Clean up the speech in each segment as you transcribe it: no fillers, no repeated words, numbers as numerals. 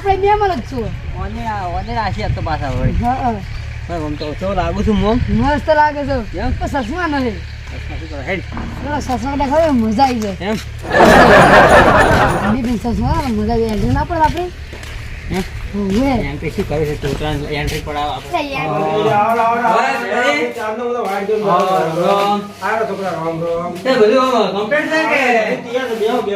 આપણે બે મન જ છું ઓને રાશિ તો પાછા વળી હા આમ તો ચો લાગુ છું મોમ મસ્ત લાગે છે એમ? તો સસમા નહીં શું કરે હેડ સસમા દેખાય મજા આવી જાય એમ બી સસમા મજા આવી જાય ના પડે આપણે એમ ઓવે એન્ટ્રી શું કરે છે ટોટલ એન્ટ્રી પડાવ આપણે તે બધું કમ્પ્લીટ છે કે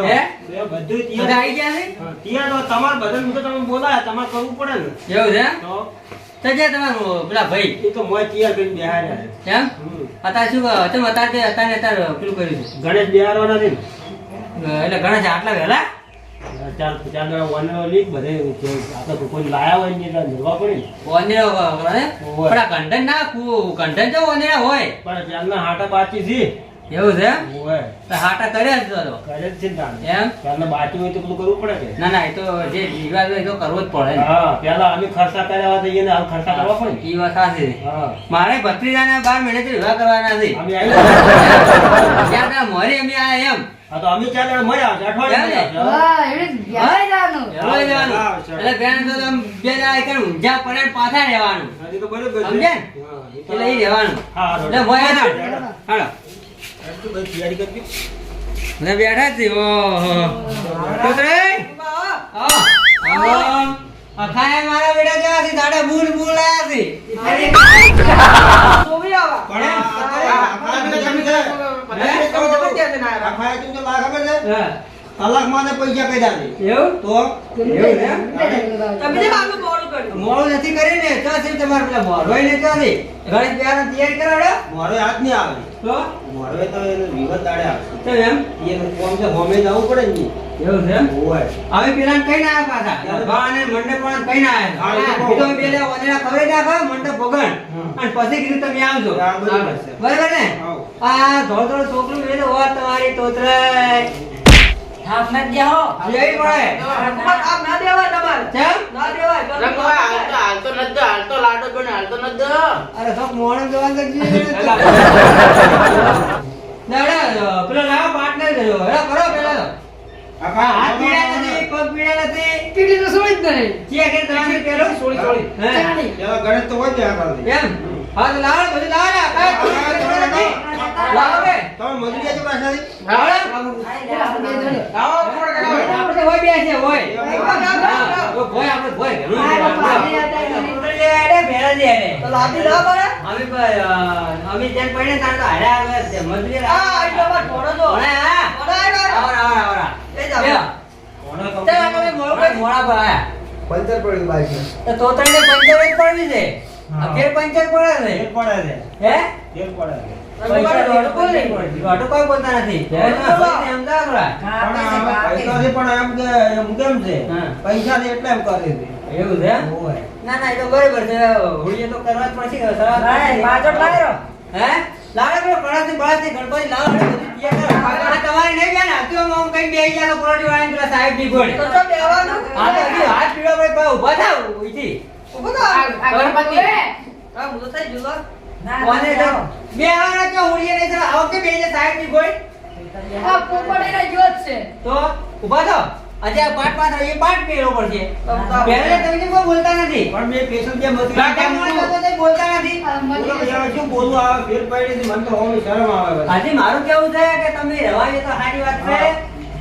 હે બધું તૈયાર આવી ગયા છે તમારે બધા મુદ્દો તમે બોલાય તમારે કરવું પડે ને એવું છે તો તો જે તમારું પેલા ભાઈ એ તો મોય તૈયાર કરીને બેહાડ્યા છે. એમ અત્યારે શું તમે અત્યારે પેલું કર્યું ગણેશ બેહાડવાના છે છે એટલે ઘણા છે આટલા વહેલા ને ચાર દાડા વાનરો લીક બધે આપણે કોઈ લાયા હોય ને એટલે લેવા પડે ને. ઓનેરા પણ આ કંઠન ના કંઠન જો ઓનેરા હોય પણ ચારના હાટા બાકી છે એવું છે હોય તો હાટા કર્યા જ તો કરે જ છે ને તાણ. એમ ચારના બાકી હોય તો બધું કરવું પડે કે ના ના એ તો જે રિવાજ હોય એ તો કરવો જ પડે ને. હા પેલા અમે ખર્ચા કર્યા હતા એને હાલ ખર્ચા કરવા પડે ને. ઈ વાત સાચી છે. હા મારે ભત્રીજાના 12 મહિનેથી વિવાહ કરવાના છે અમે આવી ત્યાં પેલા મોરી અમે આયા એમ હા તો અમે ચાર દાડા મળ્યા છે અઠવાડિયે મળ્યા છે. હા એવી યાદ જવાનું ચલો એ જવાનું. એટલે બેન તો તમે બે જણા એક ઊંઝા પડે ને પાછા રહેવાનું હા, એ તો બરોબર છે. સમજ્યા ને? હા, એ તો એટલે ઈ રહેવાનું હા, એટલે મોયા ના હાલો એટલું બધી તૈયારી કરજો. મને બેઠા જ છે ઓહો છોકરે આવો અખાય મારા બેટા જેવા છે દાડા બૂલ બૂલ આયા છે સોવી આવા પણ આ ખાયા કેમ તો લાખ ખબર છે? હા કલાકમાં ને પૈસા કર્યા છે. એવું તો એવું છે તમે જે મારું મોડું કર્યું મોડું નથી કર્યું ને તો છે તમારે પેલા મોડોય ને તો છે ગણેશ બિહારની તૈયારી કરાવડો મારો હાથ નહીં આવે તો મારો તો એને વિવત દાડે આવે તો એમ એનું કોમ છે હોમે જવું પડે ને એવું છે એમ હોય હવે પેલા કઈ ના આવ્યા પાછા ભગવાન અને મંડપ પણ કઈ ના હા, એ તો આવ્યા બહુ. કીધું પેલા ઓનેરા ખબર નાખો મંડપ ભગવાન અને પછી કીધું તમે આવજો હા, બરાબર છે. બરાબર ને હાઉ. આ ધોળ ધોળ છોકરું એ તો હોત તમારી તોતરાય થાપ ના જાઓ જેવી પડે આપ ના દેવાય તમારે કેમ ના દેવાય અરે સબ મોણ જવાન કરજી દાડા પેલો લાવો પાર્ટનર કર્યો હેડો કરો પેલા આ હાથ પીડા નથી પગ પીડા નથી પીડી તો સોઈ જ નહીં ચે કે તમે પેલો ચાલી. પેલા ગણેશ તો હોય જ આ પાસે. એમ હા તો લાવો બધું લાવો ને કાઈ નથી લાવો બે તમે મજૂરી આજે પાછાથી? લાવો આવો આપણે હોય બેસે હોય ભોય આપણે ભોય ભેરા દે તો લાદી ના પડે અમે જેન પડીને તાર તો હારે આવે છે મજૂરી આ એટલો બાર થોડો જો હા ઓડા આવરા એ જાવ કોનો તો ચાલ તમે મોડા પર આયા પંચર પડ્યું બાઈક તો તને પંચર જ પડી છે ફેર પંચર પડે તેલ છે પડે છે હે તેલ પડે છે પૈસા દોઢ કોઈ નહીં પડતી દોઢ કોઈ બોલતા નથી સમજા થોડા પણ આમાં પૈસાથી પણ એમ કે એમ કેમ છે હા. પૈસાથી એટલે એમ કરે છે એવું છે હોય. ના ના એ તો બરાબર છે હોળીએ તો કરવા જ પડશે કે સરાવ પાછળ લાગ્યો હે લાડે પેલો કળાથી બળાથી ગણપતિ લાવો એટલે બધું તૈયાર કરો આ તમારી નહીં બેન હાથીઓ માં કઈ બેહી ગયા તો પરોઠી વાળીને પેલા સાહેબ ની ઘોડે તો જો બેવાનું હા તો હજી હાથ પીડો પડે પા ઊભા થાવ ઉઈથી ઉભો તો ગણપતિ આ મુદો થઈ જુલો કોને તો બે આવડા કે હોળીએ નહીં તો આ વખતે બેહી જાય સાહેબ ની ઘોડે આ પોપડે ને જોત છે તો ઊભા થાવ આજે આ પાઠ પાત્ર એ પાઠ પહેરવો પડશે તમતા પહેલે તમે કેમ કોઈ બોલતા નથી પણ મેં પેશન્ટ જે મજૂરી કાકા મોણા તો કોઈ બોલતા નથી બોલો કે યાર શું બોલું આવે ફેર પડી છે મને તો હોમી શરમ આવે બસ. આજે મારું કેવું છે કે તમે રહેવાય તો સારી વાત છે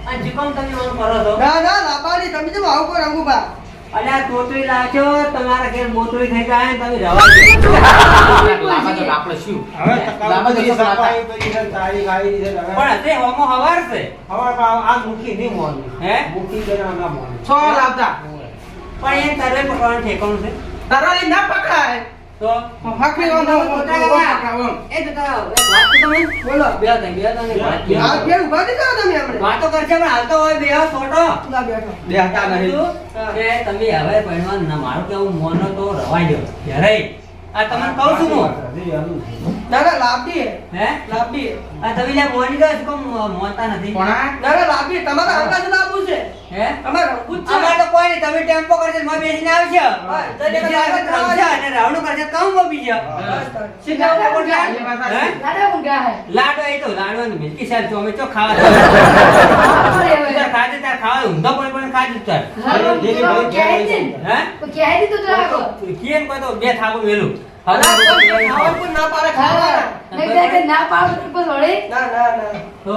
અને જીકમ તમે ઓન કરો છો ના ના લાબાની તમે જેમ આવું કો રંગુબા અને આ તોતરી લાજો તમારા ઘેર મોતરી થઈ જાય ને તમે રહેવા આપણે શું હવે તકાવતી સફાઈ કરી છે તારીખ આવી છે હવે પણ અત્યારે હોમો હવાર છે હવે આ મુખી નહીં મોનું હે મુખી જરા ના મોનું છો લાવતા પણ એ તરવે પકડવાનું ઠેકાણું છે તરાલી ના પકડાય તો હાકલી નો પકડાવો એ તો તારા એક વાત તો તમે બોલો બે તમે આ ફેર ઉભા થઈ જાવ તમે આપણે વાતો કરશે પણ હાલતો હોય બે ફોટો ના બેઠો બેહતા નહીં કે તમે હવે પહેરવાનું ના મારું કેવું મોનો તો રવાઈ દો ઘરે આ તમને કહું છું હું ના ના લાભી હે લાભી આ તમે લે મોની દો કોમ મોતા નથી ના ના લાભી તમારા અંદાજ લાવવું છે હે અમારે રંગું જ છે. અમારે તો કોઈ નહીં, તમે ટેમ્પો કરજો માં બેસીને આવશે હા, જઈને બીજી વખત રમશે અને રાવણું કરશે કામ બપી છે બસ તાર. સીધા ઉપર પોટલા. હે? લાડવા ઊંઘ્યા હે. લાડો એ તો લાડવાનું મિલકી સાહેબ તો અમે તો ખાવા અરે હવે. તાર ખાજે તાર ખાવા ઊંધા પડે પણ ખાજે તાર હાલો, તો ક્યાંય નહીં. હે તો ક્યાંય નહીં તો રાખો. કેમ કોઈ તો બે થાકો વેલું ના, કોઈ ખાવાનું કોઈ ના પાડે ખાવાના. નહીં તો કે ના પાડો તો બસ વળી. ના, ના, ના. તો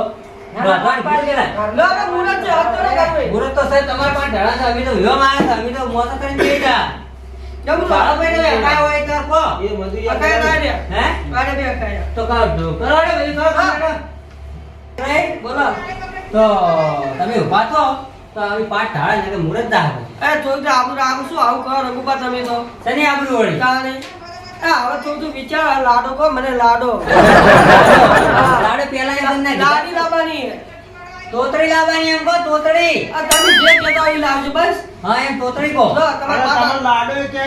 રાધવાન ભૂલ કેલા લો, આપણે મુરત છે, હાથ તો ના કરવું. મુરત તો સાહેબ તમારે પણ ઢળા છે અમે તો વિવાહ માં આવ્યા છે અમે તો મોતો કરીને બેસી જા જમવું ભાડો ભાઈ તો એકાય હોય તો કહો એ મજૂરી અકાય ના રહ્યા. હે આને બે અકાયા. તો કરો કરોડે બધું કરો હા. નહીં બોલો. તો તમે ઉભા થો તો આવી પાઠ ઢાળે ને મુરત દા એ થોડું આબુ રાખું શું આવું કરો રઘુબા તમે તો શની આબરૂ વળી તારે હવે થોડું વિચાર લાડો કહો મને લાડો લાડે પેલા એ તમને લાડી લાવવાની તોતરી લાવવાની એમ કહો તોતરી આ તમે જે કહેતા હોય એ લાવજો બસ હા એમ તોતરી કહો લો અરે તમારે તમારે લાડો છે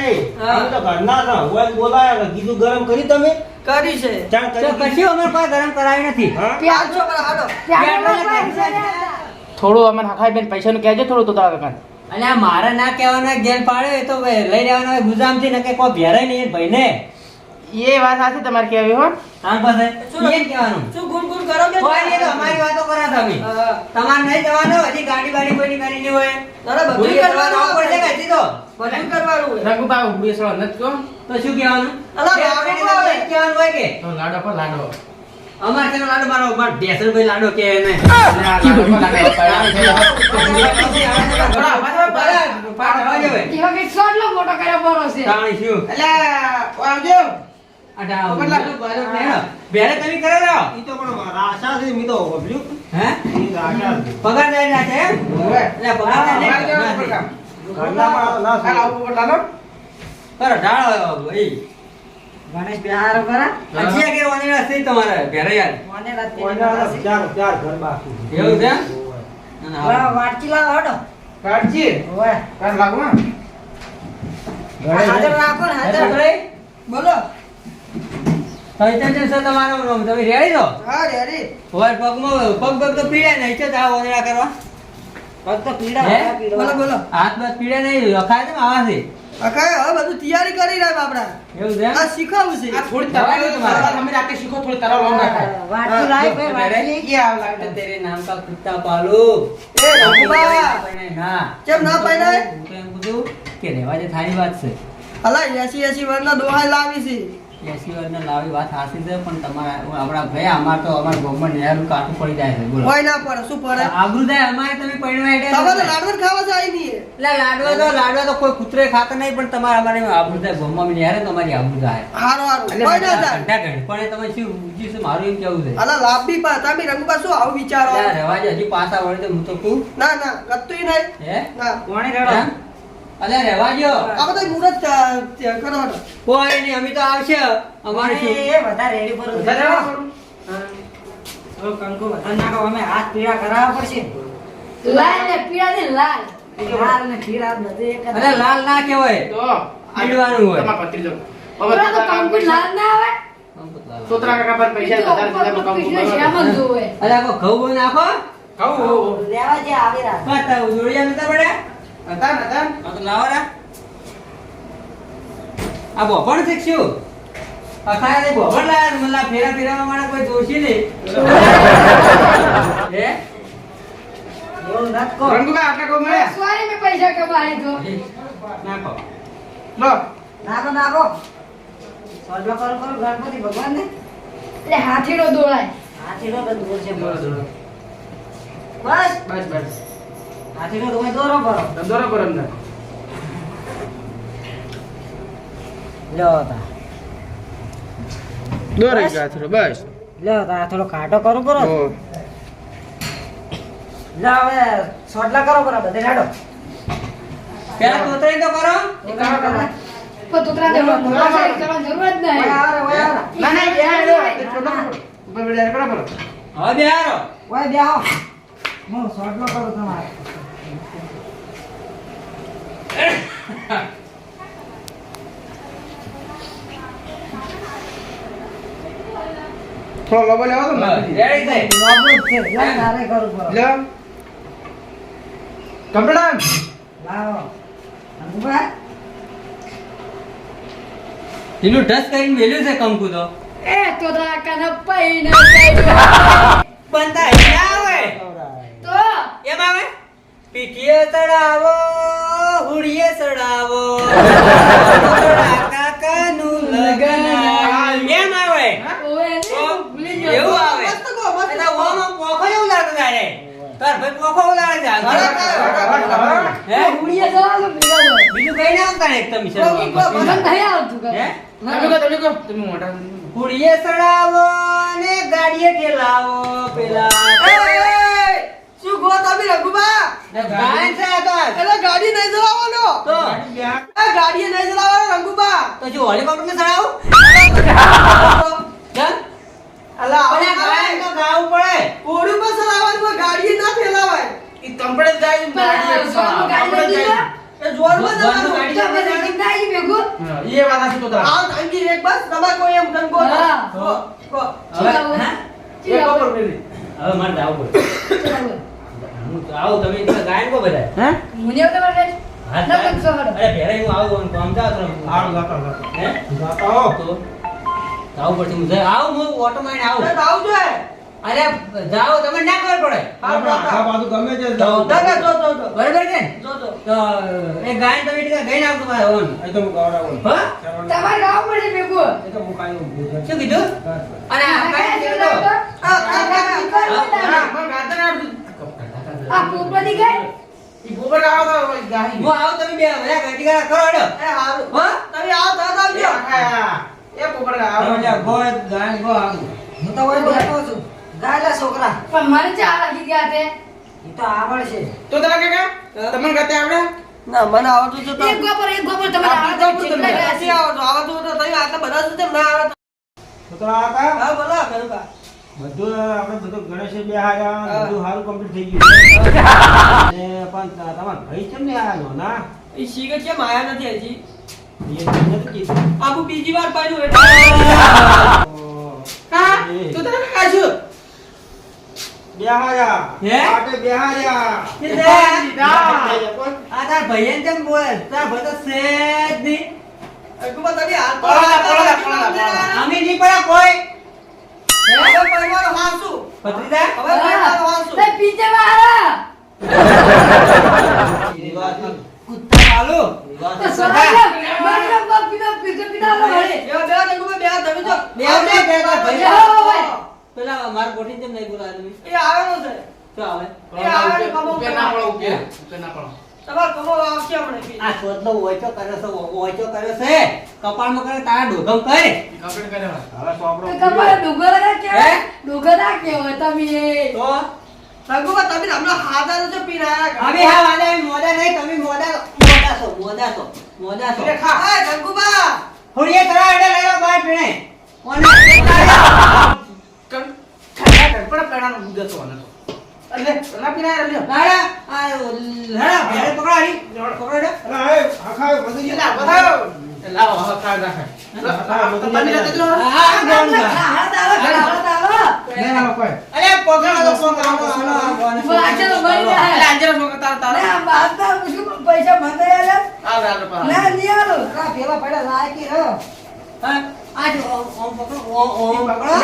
અમે તો ઘરના છો હોય બોલાયા કીધું ગરમ કરી તમે કરી છે ચાલ તો કરી કશું અમે કોઈ ગરમ કરાવી નથી હા પ્યાજ છો પર હાડો થોડું અમને હખાઈ બેન પૈસાનું કહેજો થોડું તો તારા કાન અને આ મારે ના કહેવાનો ગેર પાડ્યો એ તો લઈ લેવાનો હોય ગુજામથી ને કે કોઈ ભેરાય નહીં ભાઈને એ વાત સાચી તમારે કહેવી હો આમ પાસે એમ કહેવાનું શું ગુણ ગુણ કરો કે કોઈ નહીં તો અમારી વાતો કરા તમે હા. તમારે નહીં જવાનું હજી ગાડી બાડી કોઈની કરી નહીં હોય ના, ના, બધું ભૂલી કરવાનું કરવાનું પડશે કે આપણે. હજી તો બધું કરવાનું હોય. રઘુબા બેસવા નથી કહો તો શું કહેવાનું અલા, કે લાડો આપણે હોય. તો કહેવાનું હોય કે તો લાડો પર લાડો અમાર કેનો લાડો મારો ઢેસરભાઈ લાડો કે એને એવા કંઈક સોટલો મોટો કર્યો બરો છે. તાણી શું અલા, આવજો. અઢા બેરે તમે કરે રહો ઈ તો પણ રાશા છે મી તો બોલ્યું હે ઈ રાશા છે પગાર જાય ના છે એમ? એટલે પગાર જાય નહીં, ના છે. ઘરના માં ના છે કરો ઢાળો ભાઈ ગણેશ બિહાર કરા હજી આગળ વાણી હશે તમારે ઘરે યાર મને રાત કોઈના ચાર ઘર બાકી એવું છે અને હાલો. વાટકી લાવ હડો કાઢજી ઓય કાઢ લાગવા હાજર રાખો ને હે હાજર છોકરી? બોલો ચૈતન્ય છે તમારો નામ. તમે રેડી છો હા રેડી હોય પગમાં પગ તો પીડે નહીં છે આ ઓનરા કરવા પગ તો પીડા હે? બોલો બોલો હાથ બસ પીડે નહીં રખાય છે આવાથી અકાય હવે બધું તૈયારી કરી રહ્યા બાપડા એવું છે આ શીખવું છે આ થોડી તરાવ તમારે તમે રાતે શીખો થોડી તરાવ લોન રાખો વાટકી લાવી ભાઈ વાટકી ये आव लागते તેરે નામ કા કુત્તા પાલુ એ રઘુબા ના કેમ ના પહેરાય? હું તો એમ કીધું કે રહેવા જે થારી વાત છે અલા 80 વર્ષના દોહાઈ લાવી છે 80 વર્ષના લાવી વાત હાસી છે પણ તમારા આપણા ભાઈ અમાર તો અમાર ગોમન નેહરું કાટું પડી જાય છે બોલો કોઈ ના પડે શું પડે આબરૂ જાય અમારે તમે પડવા તમે તો લાડવા ખાવા જાય નહીં એટલે લાડવા તો કોઈ કૂતરે ખાતા નહીં પણ તમારે અમારે આબરૂ જાય ગોમમાં નેહરે તમારી આબરૂ જાય હારો હારો કોઈ ના જાય ઘંટા ઘણી પણ એ તમે શું ઊંચી છે મારું એમ કેવું છે અલા લાભી પા તમે રઘુબા શું આવું વિચારો ત્યાં રહેવા દે, હજી પાછા વળે તો હું તો કહું ના ના ગત્તુંય નહીં હે ના કોણે એમ? અલે રહેવા દ્યો. આ બધા મુરત કરો હડો કોઈ નહીં અમે તો આવશે અમારે શું બધા રેડી પર કંકુ બધા નાખો અમે હાથ પીળા કરાવવા પડશે લાલ ને પીળા ને લાલ. લાલ ને પીળા બધે એક જ. અલે લાલ ના કહેવાય તો પીડવાનું હોય. તમાર પત્રી જો પીળા તો કંકુ લાલ ના આવે. સોતરા કાકા પર પૈસા એ તો વધારે ઉપર દીધા ઉપર પીછલે શ્યામ જ જોવે. અલે આખો ઘઉં બહુ નાખો કહું લેવા જે આવે રા પાછા જોડિયા નતા પડ્યા હતા નતા આ તો લાવો રા આ બોપણ શીખશું અખાયા તે બોપણ લાયા છે. મતલબ ફેરા ફેરાવા વાળા કોઈ દોષી નહીં હે એવું નત કો રંગુબા આટલા કો મળે સોરી મેં પૈસા કમાઈ તો. નાખો લો નાખો નાખો સર્વ કરો કરો ગણપતિ ભગવાન ને એટલે હાથીનો દોડાય. હાથીનો તો દૂર છે દોરો દોરો બસ બસ બસ હાથીનો તો કોઈ દોરો કરો દોરો પર અંદર લ્યો તા દોરો ગાથરો બસ લ્યો તા થોડો કાટો કરો કરો ઓ લ્યો હવે સોટલા કરો કરો બધે કાઢો પેલા તોતરી તો કરો એક કામ કરો પણ તોતરાને મોટા સાઈઝ કરવાની જરૂર જ નહીં. ઓય આવે ઓય આવે ના ના યાર એ છોટો ઉપર બેડા કરો કરો હવે બેહારો ઓય બે આવો હું સોટલો કરું તમારે થોડો લોબો લેવો તો રેડી થઈ બાબુ જ છે લ્યો તારે કરું કરો લો કમ્પ્લીટ લાવો રઘુભા એનું ટચ કરીને મેલ્યું છે કંકુ તો એ તો રાકાને પૈને જાય બનતા હજી ના આવે તો એમ આવે પીઠીએ ચડાવો હુડીએ ચડાવો કાકાનું લગન એમ આવે ઓએ ભૂલી ગયો એવું આવે મસ્ત ગો મસ્ત એટલે ઓમાં પોખો એવું લાગે તારે તાર ભાઈ પોખો એવું લાગે છે હે ભૂલીએ જવાનું ભેગા બીજું કઈ ના આવતા ને એકદમ મને નહીં આવતું હે તમે કહો તમે મોટા હુડીએ ચડાવો ને ગાડીએ ઠેલાવો પેલા શું ગો તમે રઘુભા ગાય છે આ તો એટલે ગાડી નહીં ચલાવવાનો તો ગાડી નહીં ચલાવવાનો રઘુભા તો જો હેલિકોપ્ટર ને ચડાવું ચાલ અલા પણ આ ગાય તો ગાવું પડે ઓડી પર ચલાવવાનું ગાડી ના ફેલાવાય ઈ કમ્પ્લીટ જાય ગાડી એ જોરમાં જોરમાં જવાનું ગાડી. એ વાત છે તો તારા આ અંગી એક બસ તમારે કોઈ એમ ધન ગો હા. ગો હવે હા એક કપડ મેલી હવે મારે જાવું પડે હું તો આવું તમે ત્યાં ગાયન કો બધા હે હા અરે પહેલા હું આવું કામ જાવ તો આવ ગાતા ગાતા હે ગાતા હો તો જાવું પડશે હું આવું હું ઓટો મારીને આવું આવજો હે અરે જાઓ તમે ના ખબર પડે આપણે આખા બાજુ ગમે તે તો દાદા જો બરાબર છે ને? જો તો એ ગાયન તમે ટીકા ગઈને આવતો મારે ઓન એ તો હું ગવડાવું હા એ તો હું કાઈ ઊભું શું કીધું અને આ ગાયન કીધું તો મને ગાતા ના ઈ ગોબર આવો તો ગાહી હું આવું તમે બે બધા ગટીકા કરો હેડો એ હારું હા તમે આવો દાદા આવજો એ ગોબર આવો ગો ગાયન ગો આવું હું તો ઓય બેઠો છું ગાયલા છોકરા એ તો આવડશે તો તારા કાકા તમને ગાતે આવડે ના મને આવડતું તો નથી આવડતું તો તમે આટલા બધા શું તેમ ના આવડે તો તારા કાકા હા બોલો કરુકા બધું આપણે બધું ગણેશ બે હાયા હા. બધું સારું કમ્પ્લીટ થઈ ગયું અને પણ તમારા ભાઈ કેમ ને આયા ના એ શીખે કેમ આયા નથી હજી એ નથી કીધું આપું બીજી વાર પાડ્યું એટલે હા તું તારા કાકા છું બે હાયા હે? આટે બે હાયા આ તાર ભાઈ કેમ બોલે તાર ભાઈ તો સેજ ની રઘુબા તમે હાથ તો પળા. અમે નહીં પડ્યા કોઈ હવે પરિવારો હાસુ ભત્રીજા હવે પરિવારો હાસુ કુત્તા પાલો એવા બે રઘુબા બે તમે જો બે આવજે, બે તાર ભાઈ પેલા માર ગોઠીને કેમ નહીં બોલાવે તમે એ આવેલો છે શું આવે ઉપર ના પડો ઉપર ના પડો તમાર કમો આવશે હમણે આ શોધલો ઓછો કર્યો છે ઓછો કર્યો છે કપાળમાં કરે તારા ડોધમ કરે કમ્પ્લીટ કરે હવે સોપડો તો રઘુબા તમે હમણાં હાથા જો પીરાયા અમે હા વાલે મોદા નહીં તમે મોદા છો એ રઘુબા થોડીએ તરા એડે લઈ લો બાર પીણે ઓને પણ પેણાનો ગુદે તો આને તો અલે ના પીના લે લાડા આ લડા ભેરે પકડાડી પકડાડો અલા એ આખા બધું લે બતાવ લાવો હવે કા રાખે તમે લે દેજો આ ગોણ લે હાલો કોઈ અરે પકડાડો પકડાડો અલે અંજર સો તાર તાર પૈસા મને આ રાડ પા ના નિયાલો પેલા પડ્યા લાયકી રહો હા આ જો ઓમ પકડો ઓમ પકડો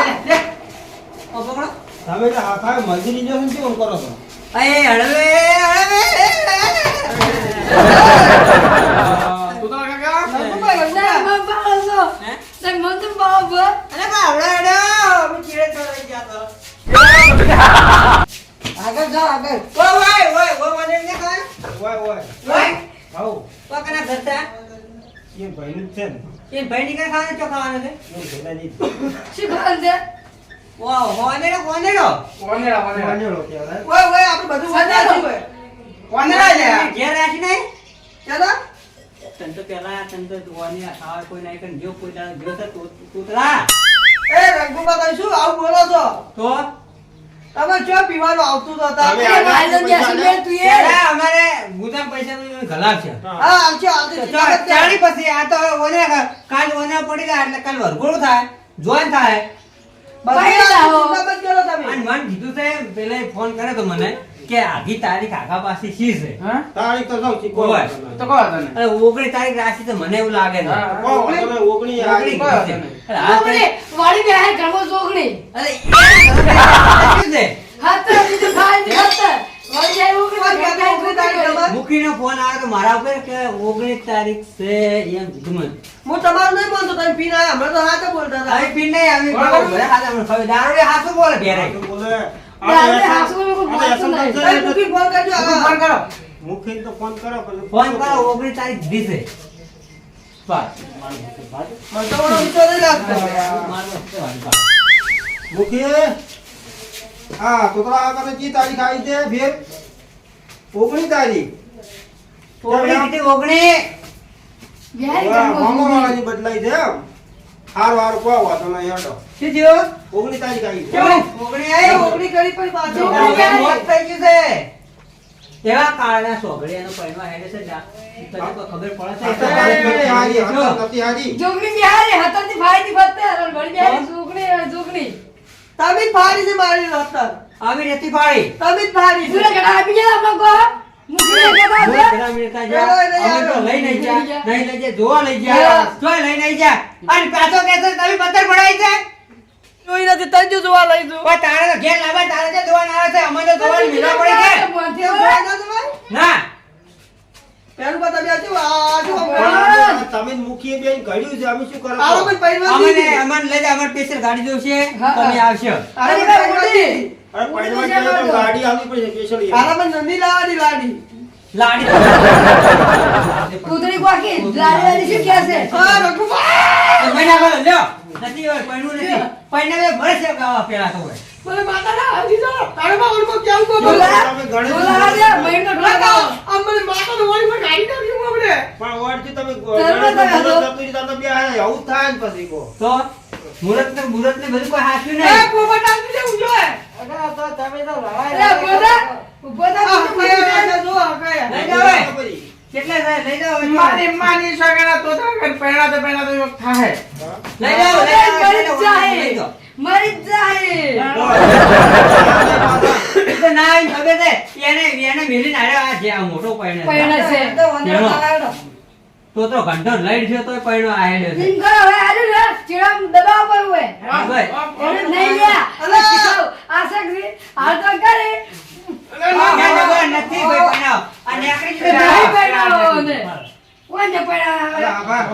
ઓમ પકડો તમે જે આખા મજૂરી જો શું કેમ કરો છો એ હળવે હળવે તું તો કાકા રઘુબા હે અરે બા હળવે અમે ચીડે ચડાઈ ગયા તો આગળ જાઓ આગળ ઓય મને ને કર ઓય ઓય ઓય આવો તો કના ઘરતા એ ભાઈનું જ છે ને એ ભાઈ ની કઈ ખાવાનું ચો ખાવાનું છે એ ભેદાજી વાહ હોનેડો હોનેડો ઓનેડા ઓનેડો કહેવાય ઓય ઓય આપણે બધું વાંચ્યું હોય ઓનેડા લે ઘેર રાખી નહીં ચાલો તન તો પેલા તન તો જોવાની આ ખાવા કોઈ નહીં કન જો કોઈ દાડો ગયો છે તૂતરા એ રઘુબા તમે શું આવું બોલો છો તો તમે ચો પીવાનું આવતું તો હતા તમે આગળ પેલા અમારે ગુદામ પૈસા ઘલાવ છે હા આવશે આવશે ચાલી પછી આ તો ઓને કાલ ઓને પડી ગયા એટલે કાલ વરઘોડું થાય જોઈન થાય બધી ચિંતા મત કરો તમે અને મન કીધું છે પેલા ફોન કરે તો મને કે આખી તારીખ આગા પાછી શી છે હા તારીખ તો સૌ ચીકો ઓય. તો કહો તને અરે 19 તારીખ રાશિ તો મને એવું લાગે છે હા. ઓગણી આવી. ઓગણી બરાબર. છે. અરે આ ચોકડી વાળી બે હાય ઘરમાં ચોકડી અરે શું છે હાથ બીજું ખાય ને હાથ વાળી જાય એવું કે ઓગણી તારીખ તમારે? મૂકીનો ફોન આવ્યો તો મારા ઉપર કે 19 તારીખ છે એમ કીધું મને હું તમારું નહીં બોલતો, તમે પીને આયા. હમણાં તો હાથે બોલતા હતા. આવી પીન નહીં આવી બરાબર. ઘરે હાથે મને ખબર દારૂ હાથું બોલે ઘેરે તો બોલે દાદા હાસુ લોકો બોલતું નહીં. તમે મૂકી ફોન કરજો. ફોન કરો મુખીને તો ફોન કરો પછી ફોન કરો 19 તારીખ દીધે બસ મને તો ઓલો વિચાર નહીં લાગતો. મુખી હા તોતરા આગળ કી તારીખ આવી છે ફેર 19 તારીખ 19 બિહારી વાહ, ઘરમાં મામાવાળાની બદલાઈ છે એમ હારું હારું કહો તમે હેડો શું થયું 19 તારીખ આવી છે કેવું? 19 આવી? ઓગણી કરી પછી પાછો. ઓગણી. મોત થઈ ગયું છે એવા કાળના સોગડિયાનો પૈણવા હેડે છે જા. તને કોઈ ખબર પડે આ તો છે તારીખ નથી હારી, જો. હતર નથી હારી. જોગણી બિહારી હાથથી ફાઈથી ફરતે અને વળી બિહારી જોગણી તમે જ ફાડી છે મારી રસ્તા. આવી રેતી ફાડી તમે જ ફાડી છે. પૂરા ઘડા આપી ગયા અમે કો મુકીને કહેતા બોલ, હતા પેલા મિનિટમાં જા. અમે તો લઈ નહીં જા નહીં લઈ જા જોવા લઈ જા જોઈ લઈ નહીં જા અને પાછો કહેતો તમે પત્તર પડાઈ છે જોઈ નથી, તને જો જોવા લઈ જઉં. પણ તારે તો ઘેર લાવે તારે તો જોવા ના આવે છે અમે તો જોવાની મિલા પડી છે મોંથી કેમ હોય. જોવા ના જવાય? ના પેલું બતાવી આજો. આ જો. પણ તમે જ મુખીએ બેન ઘડ્યું છે અમે શું કરો આવો પણ પહેરવા અમને દીધી. અમને લઈ જા અમારે સ્પેશિયલ ગાડી જોશે હા. તમે આવશો આવો અરે પણ ભાઈ, પહેરવા મોટી. દીધી. અરે પડવા જાય તો ગાડી આવવી પડશે સ્પેશિયલ આરા પણ નંદી લાવવાની લાડી. લાડી કૂતરી કોકી લાડી શું કહે છે હા, રઘુભાઈ. મહિના બોલો લ્યો નથી હોય પૈણું નથી પૈણા ભરશે ગાવા પેલા તો હોય મને માતા ના હાલી જાઓ. તારે માં ઓળમાં કેવું કહો? બોલા તમે ગણેશ બોલા દે મહિનો ઢોકા આમ મને માતાનો ઓળમાં ગાડી નાખ્યું અમને. પણ ઓળથી તમે તરત જ હતો. તમે બે હારે આવું થાય ને પછી કહો તો મુરત ને બધું કોઈ હાથ્યું એ નહીં પોપટ આપી દે ઊંઝો. અરે બોલા બોલા આ કયા જો આ કયા. લઈ જાઓ હવે. કેટલા થાય લઈ જાઓ હવે. મારી માની સગડા તો તારે પહેણા તો એક થાય લઈ જાઓ લઈ જાઓ, લઈ જાઓ, લઈ જાઓ. મરી જાય એ તો ના આવીને ખબર છે એને મેલીને આવ્યો આ જે આ મોટો પૈણો છે. પૈણા છે. તો વંદે માતરમ. તો ઘંટો લઈ થયો તોય પૈણો આયેલો છે ઇન કરો હવે આજો ને ચીડા દબાવ પર હોય બસ. એને નહીં લ્યા અરે આશકજી આ તો કરે ક્યાં જબર નથી કોઈ પૈણાવ. આ નેકળી જ નહીં પૈણાવો ને કોણ છે પૈણા આભાર